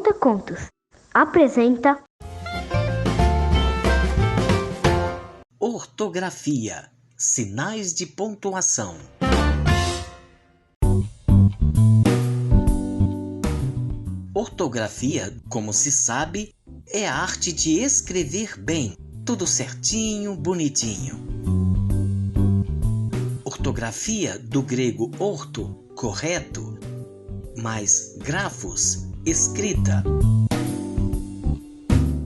Conta Contos apresenta Ortografia, sinais de pontuação. Ortografia, como se sabe, é a arte de escrever bem, tudo certinho, bonitinho. Ortografia, do grego orto, correto, mais grafos, escrita.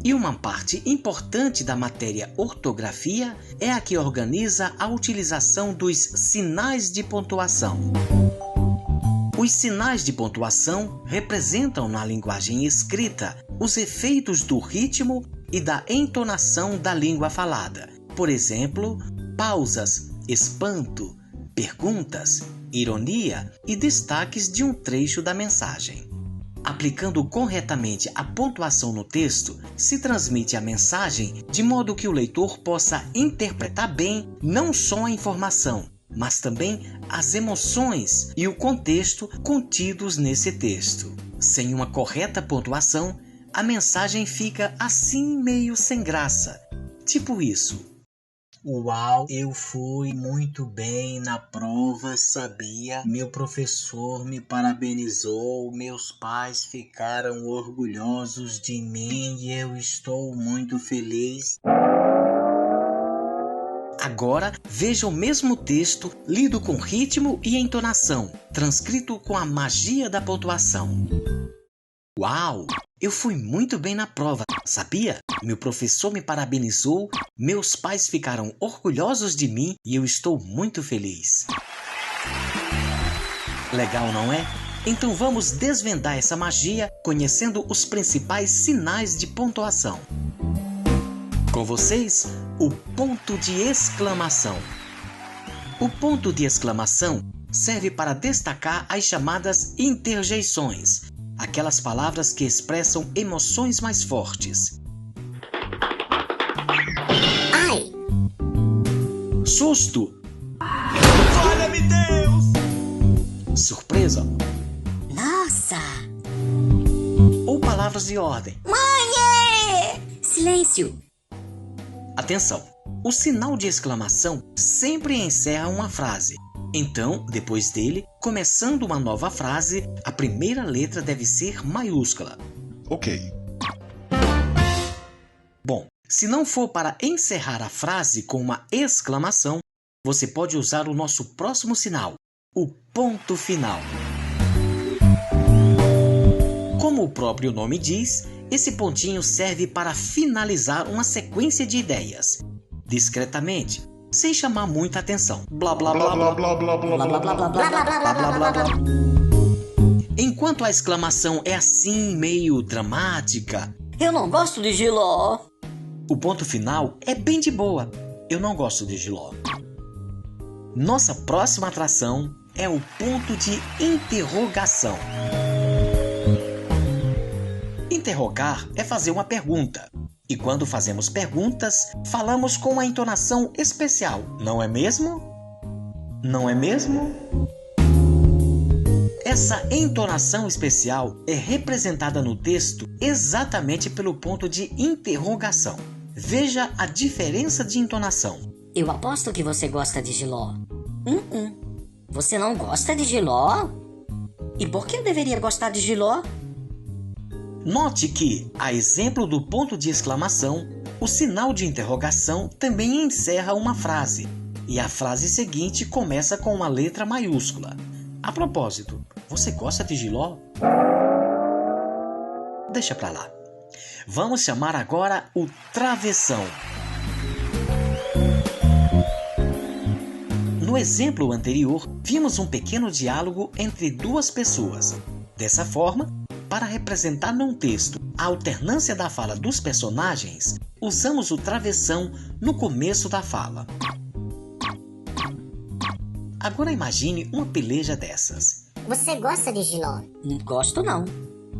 E uma parte importante da matéria ortografia é a que organiza a utilização dos sinais de pontuação. Os sinais de pontuação representam na linguagem escrita os efeitos do ritmo e da entonação da língua falada. Por exemplo, pausas, espanto, perguntas, ironia e destaques de um trecho da mensagem. Aplicando corretamente a pontuação no texto, se transmite a mensagem de modo que o leitor possa interpretar bem não só a informação, mas também as emoções e o contexto contidos nesse texto. Sem uma correta pontuação, a mensagem fica assim meio sem graça. Tipo isso. Uau, eu fui muito bem na prova, sabia? Meu professor me parabenizou, meus pais ficaram orgulhosos de mim e eu estou muito feliz. Agora, veja o mesmo texto lido com ritmo e entonação, transcrito com a magia da pontuação. Uau! Eu fui muito bem na prova, sabia? Meu professor me parabenizou, meus pais ficaram orgulhosos de mim e eu estou muito feliz. Legal, não é? Então vamos desvendar essa magia conhecendo os principais sinais de pontuação. Com vocês, o ponto de exclamação. O ponto de exclamação serve para destacar as chamadas interjeições, aquelas palavras que expressam emoções mais fortes. Ai! Susto! Olha-me, Deus! Surpresa! Nossa! Ou palavras de ordem. Mãe! Silêncio! Atenção! O sinal de exclamação sempre encerra uma frase. Então, depois dele, começando uma nova frase, a primeira letra deve ser maiúscula. Ok. Bom, se não for para encerrar a frase com uma exclamação, você pode usar o nosso próximo sinal, o ponto final. Como o próprio nome diz, esse pontinho serve para finalizar uma sequência de ideias, discretamente, sem chamar muita atenção. Blá blá blá blá blá blá blá blá blá blá blá blá blá. Enquanto a exclamação é assim meio dramática, Eu não gosto de Giló. o ponto final é bem de boa. Eu não gosto de Giló. Nossa próxima atração é o ponto de interrogação. Interrogar é fazer uma pergunta. E quando fazemos perguntas, falamos com uma entonação especial, não é mesmo? Não é mesmo? Essa entonação especial é representada no texto exatamente pelo ponto de interrogação. Veja a diferença de entonação. Eu aposto que você gosta de Giló. Você não gosta de Giló? E por que eu deveria gostar de Giló? Note que, a exemplo do ponto de exclamação, o sinal de interrogação também encerra uma frase, e a frase seguinte começa com uma letra maiúscula. A propósito, você gosta de Giló? Deixa pra lá. Vamos chamar agora o travessão. No exemplo anterior, vimos um pequeno diálogo entre duas pessoas. Dessa forma, para representar num texto a alternância da fala dos personagens, usamos o travessão no começo da fala. Agora imagine uma peleja dessas. Você gosta de Giló? Gosto não.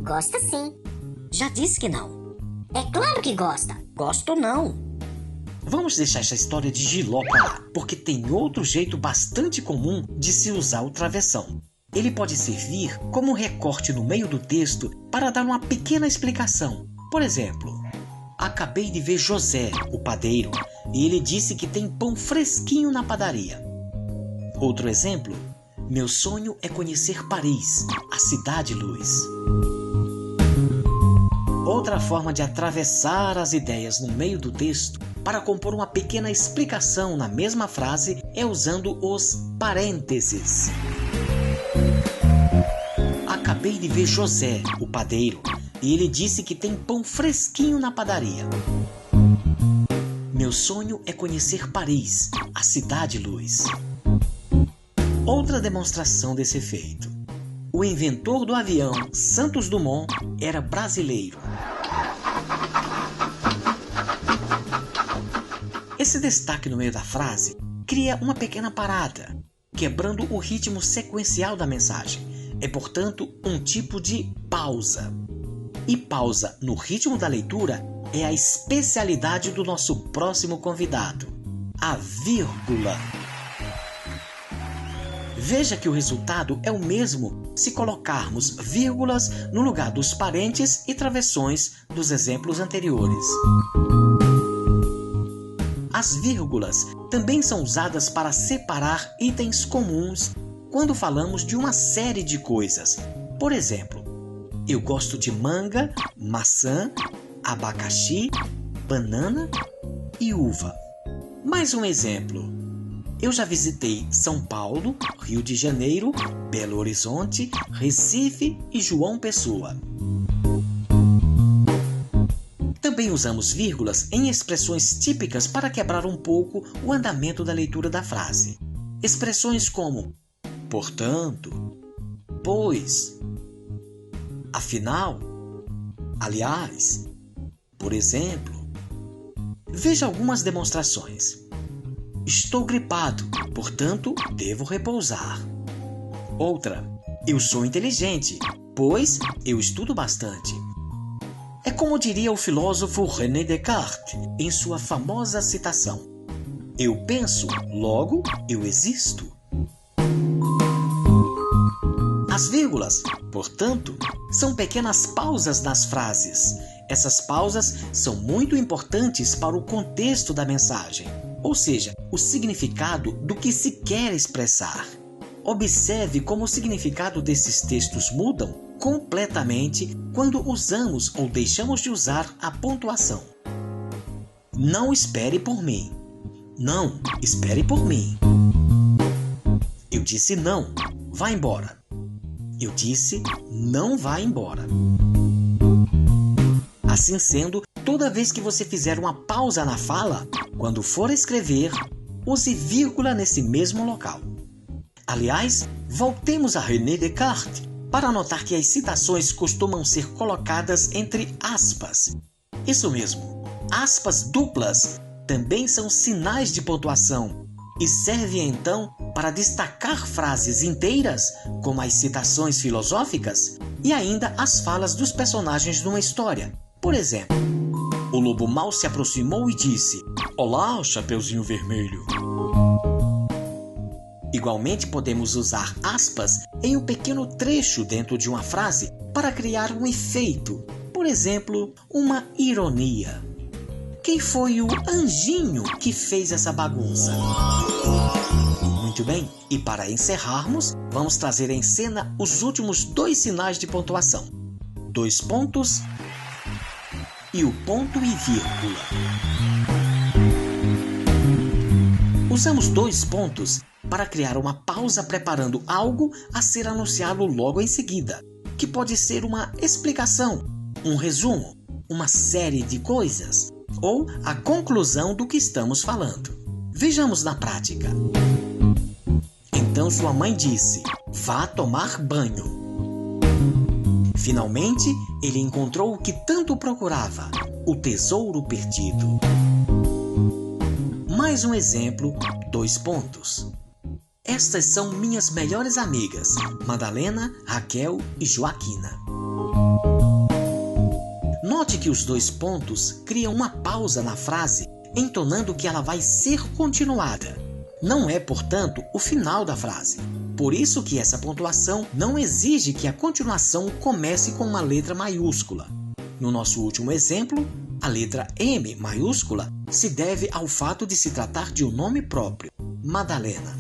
Gosta sim. Já disse que não. É claro que gosta. Gosto não. Vamos deixar essa história de Giló pra lá, porque tem outro jeito bastante comum de se usar o travessão. Ele pode servir como um recorte no meio do texto para dar uma pequena explicação. Por exemplo, acabei de ver José, o padeiro, e ele disse que tem pão fresquinho na padaria. Outro exemplo, meu sonho é conhecer Paris, a cidade-luz. Outra forma de atravessar as ideias no meio do texto para compor uma pequena explicação na mesma frase é usando os parênteses. Acabei de ver José, o padeiro, e ele disse que tem pão fresquinho na padaria. Meu sonho é conhecer Paris, a cidade-luz. Outra demonstração desse efeito. O inventor do avião, Santos Dumont, era brasileiro. Esse destaque no meio da frase cria uma pequena parada, quebrando o ritmo sequencial da mensagem. É, portanto, um tipo de pausa. E pausa no ritmo da leitura é a especialidade do nosso próximo convidado, a vírgula. Veja que o resultado é o mesmo se colocarmos vírgulas no lugar dos parênteses e travessões dos exemplos anteriores. As vírgulas também são usadas para separar itens comuns quando falamos de uma série de coisas. Por exemplo, eu gosto de manga, maçã, abacaxi, banana e uva. Mais um exemplo. Eu já visitei São Paulo, Rio de Janeiro, Belo Horizonte, Recife e João Pessoa. Também usamos vírgulas em expressões típicas para quebrar um pouco o andamento da leitura da frase. Expressões como portanto, pois, afinal, aliás, por exemplo. Veja algumas demonstrações. Estou gripado, portanto, devo repousar. Outra, eu sou inteligente, pois eu estudo bastante. É como diria o filósofo René Descartes em sua famosa citação: eu penso, logo eu existo. As vírgulas, portanto, são pequenas pausas nas frases. Essas pausas são muito importantes para o contexto da mensagem, ou seja, o significado do que se quer expressar. Observe como o significado desses textos mudam completamente quando usamos ou deixamos de usar a pontuação. Não espere por mim. Não, espere por mim. Eu disse não, vá embora. Eu disse não vá embora. Assim sendo, toda vez que você fizer uma pausa na fala, quando for escrever, use vírgula nesse mesmo local. Aliás, voltemos a René Descartes para notar que as citações costumam ser colocadas entre aspas. Isso mesmo, aspas duplas também são sinais de pontuação e servem então para destacar frases inteiras, como as citações filosóficas, e ainda as falas dos personagens numa história. Por exemplo, o lobo mau se aproximou e disse: "Olá, Chapeuzinho Vermelho." Igualmente podemos usar aspas em um pequeno trecho dentro de uma frase para criar um efeito. Por exemplo, uma ironia. Quem foi o anjinho que fez essa bagunça? Muito bem, e para encerrarmos, vamos trazer em cena os últimos 2 sinais de pontuação: 2 pontos e o ponto e vírgula. Usamos 2 pontos para criar uma pausa preparando algo a ser anunciado logo em seguida, que pode ser uma explicação, um resumo, uma série de coisas ou a conclusão do que estamos falando. Vejamos na prática. Então sua mãe disse: "Vá tomar banho." Finalmente, ele encontrou o que tanto procurava, o tesouro perdido. Mais um exemplo, 2 pontos. Estas são minhas melhores amigas, Madalena, Raquel e Joaquina. Note que os 2 pontos criam uma pausa na frase, entonando que ela vai ser continuada. Não é, portanto, o final da frase. Por isso que essa pontuação não exige que a continuação comece com uma letra maiúscula. No nosso último exemplo, a letra M maiúscula se deve ao fato de se tratar de um nome próprio, Madalena.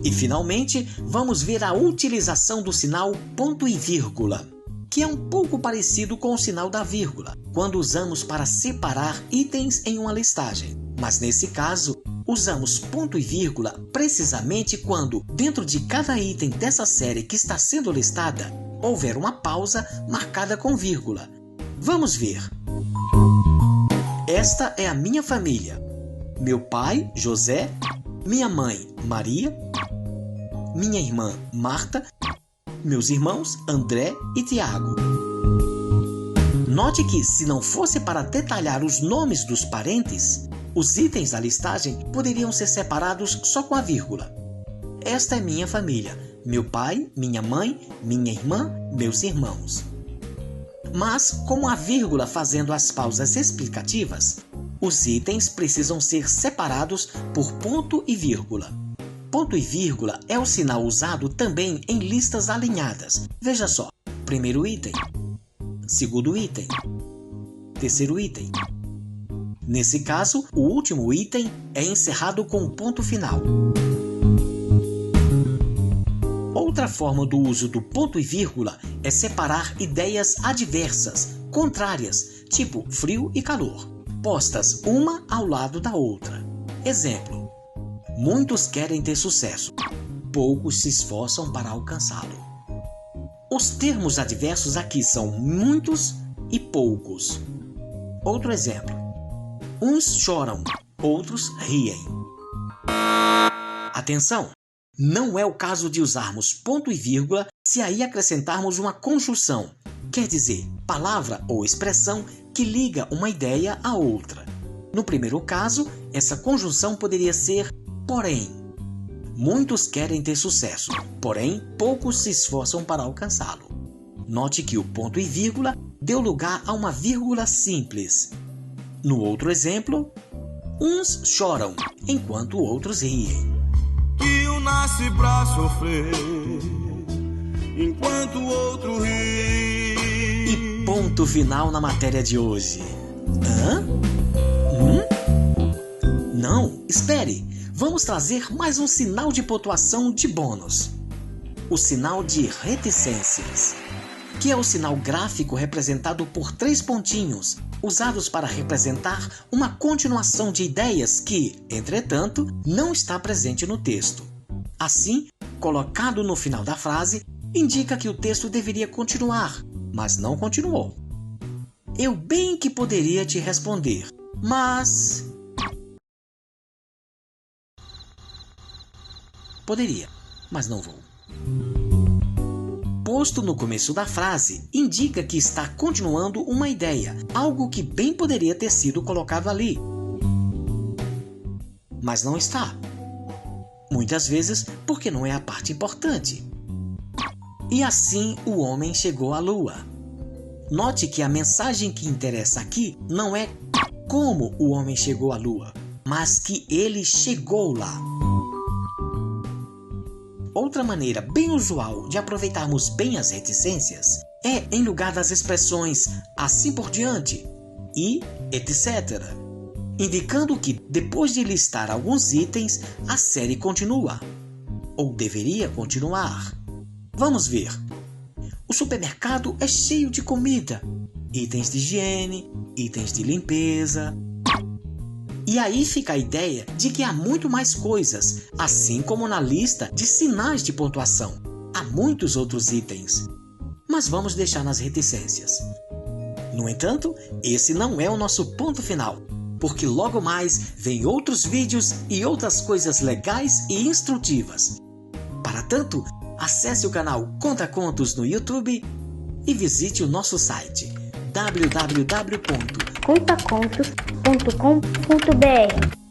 E finalmente, vamos ver a utilização do sinal ponto e vírgula, que é um pouco parecido com o sinal da vírgula, quando usamos para separar itens em uma listagem. Mas nesse caso, usamos ponto e vírgula precisamente quando, dentro de cada item dessa série que está sendo listada, houver uma pausa marcada com vírgula. Vamos ver. Esta é a minha família. Meu pai, José, minha mãe, Maria, minha irmã, Marta, meus irmãos, André e Tiago. Note que, se não fosse para detalhar os nomes dos parentes, os itens da listagem poderiam ser separados só com a vírgula. Esta é minha família. Meu pai, minha mãe, minha irmã, meus irmãos. Mas, como a vírgula fazendo as pausas explicativas, os itens precisam ser separados por ponto e vírgula. Ponto e vírgula é o sinal usado também em listas alinhadas. Veja só, primeiro item, segundo item, terceiro item. Nesse caso, o último item é encerrado com um ponto final. Outra forma do uso do ponto e vírgula é separar ideias adversas, contrárias, tipo frio e calor, postas uma ao lado da outra. Exemplo: muitos querem ter sucesso, poucos se esforçam para alcançá-lo. Os termos adversos aqui são muitos e poucos. Outro exemplo: uns choram, outros riem. Atenção! Não é o caso de usarmos ponto e vírgula se aí acrescentarmos uma conjunção, quer dizer, palavra ou expressão que liga uma ideia a outra. No primeiro caso, essa conjunção poderia ser porém. Muitos querem ter sucesso, porém poucos se esforçam para alcançá-lo. Note que o ponto e vírgula deu lugar a uma vírgula simples. No outro exemplo, uns choram, enquanto outros riem. Que um nasce pra sofrer, enquanto o outro ri. E ponto final na matéria de hoje. Hã? Não, espere! Vamos trazer mais um sinal de pontuação de bônus. O sinal de reticências, que é o sinal gráfico representado por 3 pontinhos, usados para representar uma continuação de ideias que, entretanto, não está presente no texto. Assim, colocado no final da frase, indica que o texto deveria continuar, mas não continuou. Eu bem que poderia te responder, mas... Poderia, mas não vou. Posto no começo da frase, indica que está continuando uma ideia, algo que bem poderia ter sido colocado ali. Mas não está. Muitas vezes porque não é a parte importante. E assim o homem chegou à Lua. Note que a mensagem que interessa aqui não é como o homem chegou à Lua, mas que ele chegou lá. Outra maneira bem usual de aproveitarmos bem as reticências é em lugar das expressões assim por diante e etc., indicando que depois de listar alguns itens, a série continua, ou deveria continuar. Vamos ver. O supermercado é cheio de comida, itens de higiene, itens de limpeza. E aí fica a ideia de que há muito mais coisas, assim como na lista de sinais de pontuação. Há muitos outros itens, mas vamos deixar nas reticências. No entanto, esse não é o nosso ponto final, porque logo mais vem outros vídeos e outras coisas legais e instrutivas. Para tanto, acesse o canal Conta Contos no YouTube e visite o nosso site www.contacontos.com.br.